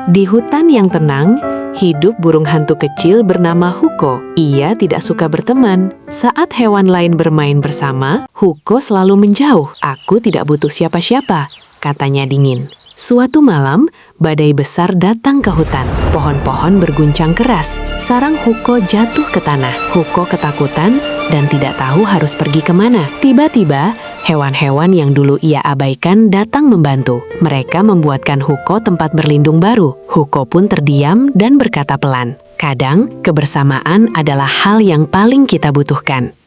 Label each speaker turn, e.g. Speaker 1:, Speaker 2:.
Speaker 1: Di hutan yang tenang, hidup burung hantu kecil bernama Huko. Ia tidak suka berteman. Saat hewan lain bermain bersama, Huko selalu menjauh. "Aku tidak butuh siapa-siapa," katanya dingin. Suatu malam, badai besar datang ke hutan. Pohon-pohon berguncang keras. Sarang Huko jatuh ke tanah. Huko ketakutan dan tidak tahu harus pergi kemana. Tiba-tiba, hewan-hewan yang dulu ia abaikan datang membantu. Mereka membuatkan Huko tempat berlindung baru. Huko pun terdiam dan berkata pelan, "Kadang, kebersamaan adalah hal yang paling kita butuhkan."